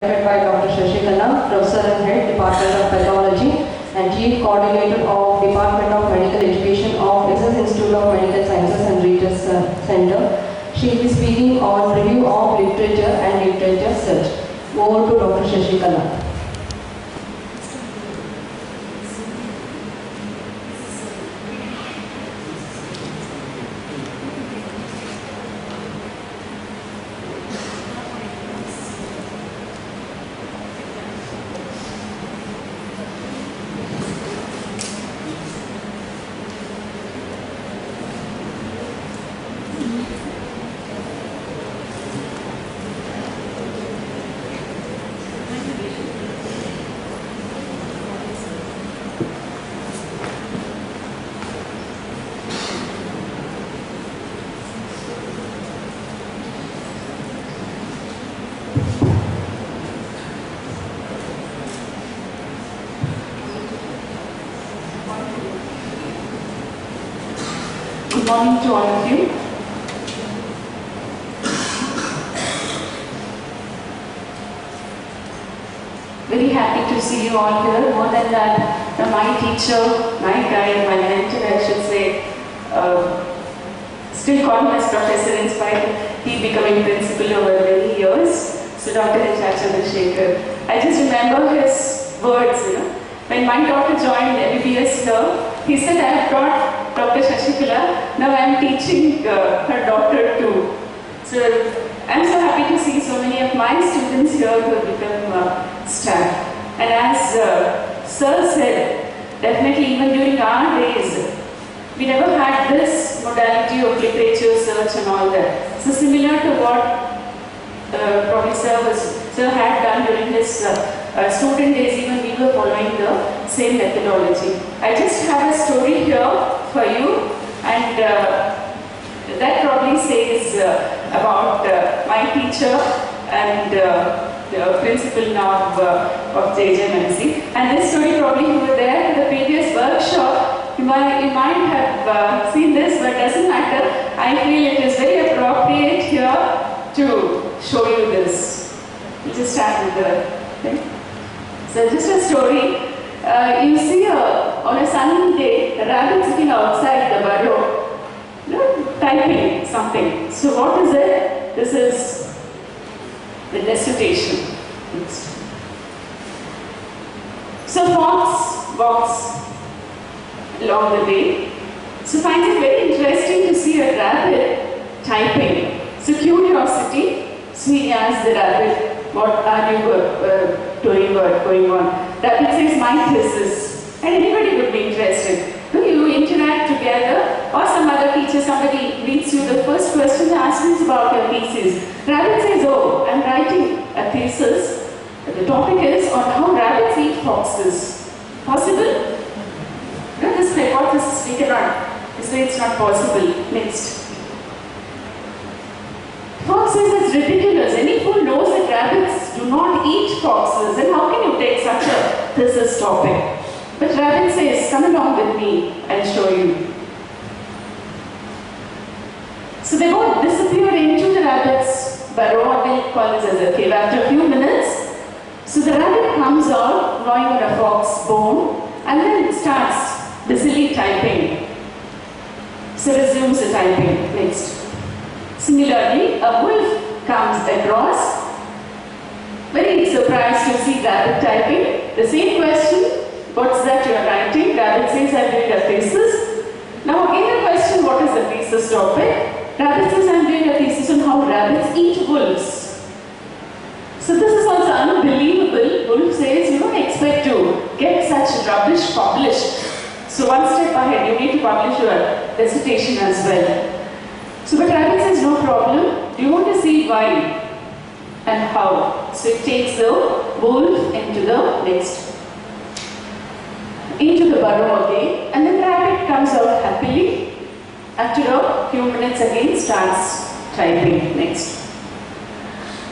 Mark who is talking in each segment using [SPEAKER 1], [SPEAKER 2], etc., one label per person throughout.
[SPEAKER 1] by Dr. Shashikala, Professor and Head, Department of Pathology and Chief Coordinator of Department of Medical Education of SS Institute of Medical Sciences and Research Center. She will be speaking on review of literature and literature search. Over to Dr. Shashikala. Good morning to all of you. Very happy to see you all here. More than that, my teacher, my guide, my mentor, I should say, still call him as professor in spite of he becoming principal over many years. So Dr. H.R. Chandrasekhar. I just remember his words, when my daughter joined MBBS here, he said, I have taught Dr. Shashikala, now I am teaching her daughter too. So I am so happy to see so many of my students here who have become staff. And as Sir said, definitely even during our days, we never had this modality of literature search and all that. So similar to what probably Sir had done during his student days, even we were following the same methodology. I just have a story here for you, and that probably says about my teacher and the principal now of JJMNC. And this story probably you were there in the previous workshop. You might have seen this, but doesn't matter. I feel it is very appropriate here to show you this. We'll just start with the thing. So just a story. You see on a sunny day, a rabbit sitting outside the burrow, typing something. So what is it? This is the dissertation. Next. So fox walks along the way. So finds it very interesting to see a rabbit typing. So curiosity. So he asks the rabbit, what are you doing or going on? Rabbit says, my thesis. And anybody would be interested. When you interact together, or some other teacher, somebody reads you, the first question asks is about your thesis. Rabbit says, oh, I'm writing a thesis. The topic is on how rabbits eat foxes. Possible? No, this hypothesis we cannot. This way it's not possible. Next. Fox says it's ridiculous. Any fool knows that rabbits do not eat foxes. And how can you take such a thesis topic? But rabbit says, come along with me, I'll show you. So they both disappear into the rabbit's burrow, or we'll call this as a cave. After a few minutes, so the rabbit comes out, gnawing on a fox bone, and then starts busily typing. So resumes the typing. Next. Similarly, a wolf comes across, very surprised to see rabbit typing. The same question, what's that you are writing? Rabbit says, I'm doing a thesis. Now again the question, what is the thesis topic? Rabbit says, I'm doing a thesis on how rabbits eat wolves. So this is also unbelievable. Wolf says, you don't expect to get such rubbish published. So one step ahead, you need to publish your dissertation as well. So but rabbit says, no problem. Do you want to see why and how? So it takes the wolf into the burrow again, and then rabbit comes out happily. After a few minutes again starts typing. Next.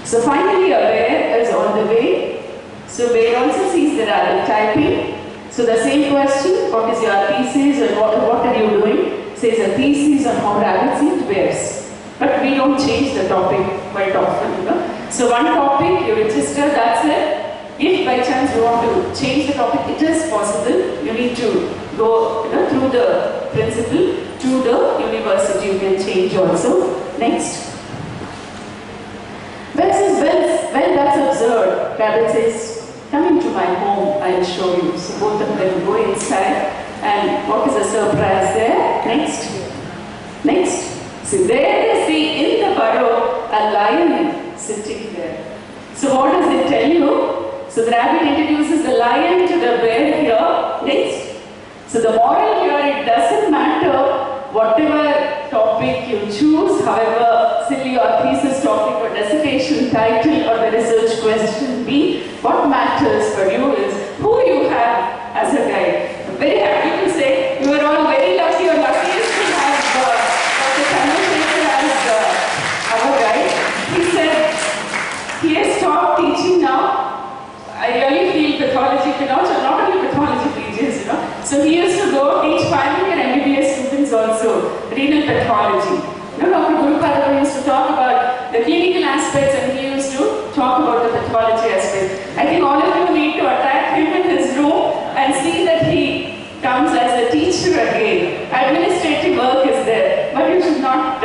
[SPEAKER 1] So finally a bear is on the way. So bear also sees the rabbit typing. So the same question, what is your thesis or what are you doing? Says a thesis on how rabbits eat bears. But we don't change the topic quite often, So one topic, you register, that's it. If by chance you want to change the topic, it is possible. You need to go through the principal to the university. You can change also. Next. Well, says, well, that's absurd. Rabbit says, come into my home, I'll show you. So both of them go inside. And what is the surprise there? Next. Next. So there they see in the burrow a lion sitting there. So what does it tell you? So the rabbit introduces the lion to the bear here. Next. So the moral here, it doesn't matter whatever topic you choose, however silly or thesis topic or dissertation title or the research question be, what matters for you is who you have as a guide. I'm very happy to say you are all very lucky or luckiest to have Dr. Chandrasekhar as our guide. He said he has stopped teaching now. I really feel pathology, not only pathology PGs, So he used to go teach final year MBBS students also, renal pathology. Dr. Gurupada used to talk about the clinical aspects and he used to talk about the pathology aspects. I think all of you need to attack him in his room and see that he comes as a teacher again. Administrative work is there, but you should not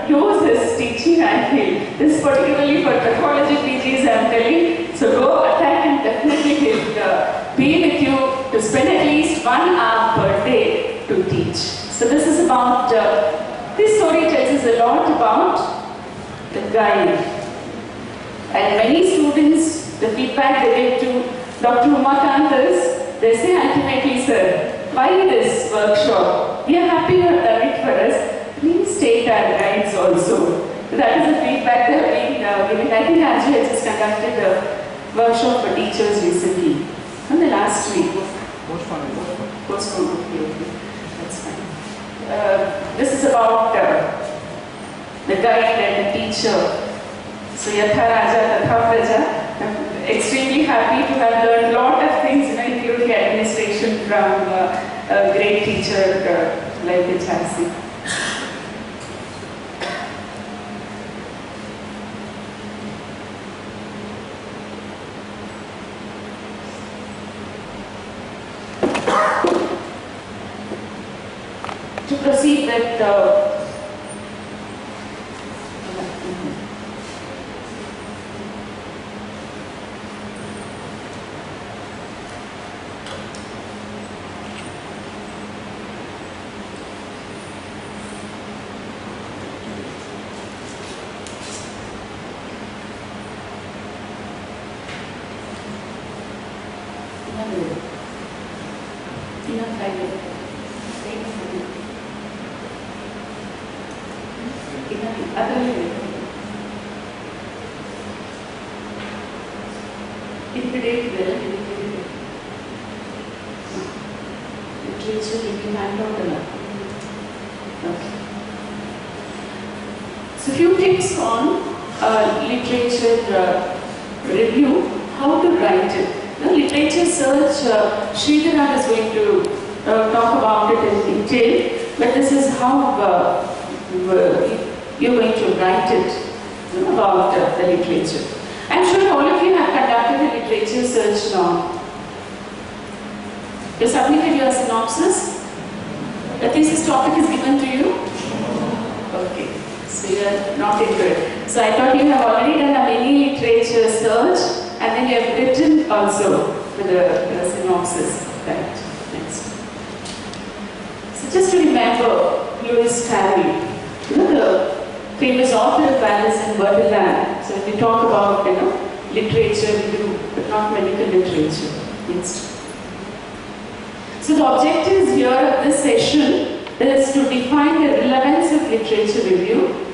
[SPEAKER 1] use his teaching, I feel. This is particularly for pathology PGs, I am telling. So go attack him, definitely he'll be with you to spend at least 1 hour per day to teach. So this is about, this story tells us a lot about the guide. And many students, the feedback they give to Dr. Umakant is, they say ultimately, sir, why this workshop? We are happy you have done it for us. Please take our guides also. So that is the feedback they have been giving. I think Anju has just conducted a workshop for teachers recently. On the last week. Postponed. Okay. That's fine. This is about the guide and the teacher. So Yatha Raja, Tatha Praja. I'm extremely happy to have learned a lot of things, including administration from a great teacher like Chasi. To proceed with So few tips on literature review, how to write it. Literature search, Sridharan is going to talk about it in detail, but this is how you're going to write it about the literature. I'm sure all of you have conducted a literature search now. You submitted your synopsis? The thesis topic is given to you? Okay, so you are not into it. So I thought you have already done a mini literature search and then you have written also with the synopsis. Right, next. So just to remember, Lewis Carroll, the famous author of Alice in Wonderland. So when we talk about literature, we do, but not medical literature. Next. So the objectives here of this session is to define the relevance of literature review,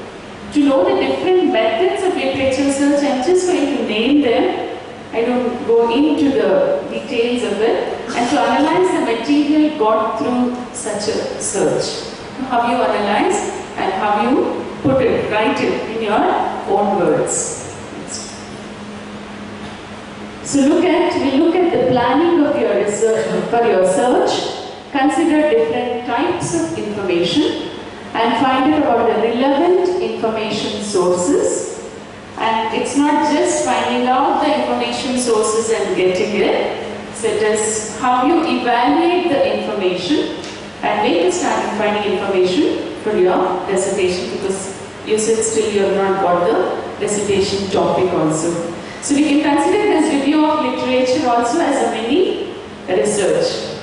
[SPEAKER 1] to know the different methods of literature search. I'm just going to name them. I don't go into the details of it, and to analyze the material got through such a search. How you analyze and how you put it, write it in your own words. So we look at the planning of your research, for your search, consider different types of information and find out about the relevant information sources and And it's not just finding out the information sources and getting it. So it is how you evaluate the information and make a start in finding information for your dissertation, because you said still you have not got the dissertation topic also. So we can consider this review of literature also as a mini research.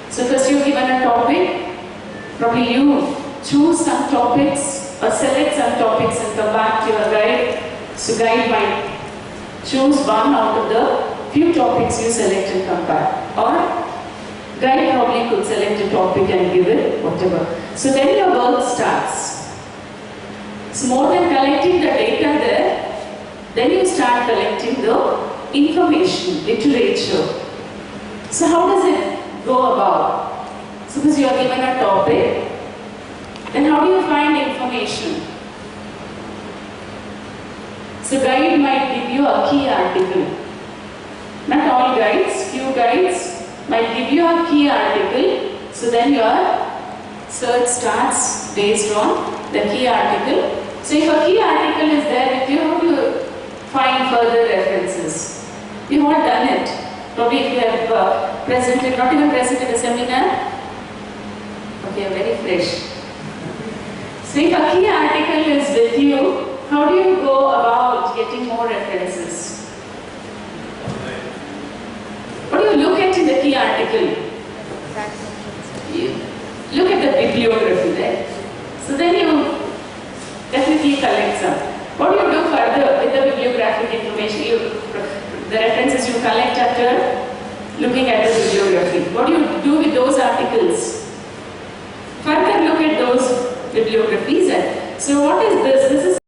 [SPEAKER 1] So first you're given a topic, probably you choose some topics or select some topics and come back to your guide. So guide might choose one out of the few topics you select and come back. Or guide probably could select a topic and give it whatever. So then your work starts. So more than collecting the data there, then you start collecting the information, literature. So how does it go about? Suppose you are given a topic, then how do you find information? So guide might give you a key article. Not all guides, few guides might give you a key article. So then your search starts based on the key article. So if a key article is there with you, how do you find further references? You have not done it. Probably if you have presented, not even presented a seminar, okay, very fresh. So if a key article is with you, how do you go about getting more references? What do you look at in the key article? You look at the bibliography there. So then you definitely collect some. What do you do further with the bibliographic information? The references you collect after looking at the bibliography. What do you do with those articles? Further look at those bibliographies. So what is this? This is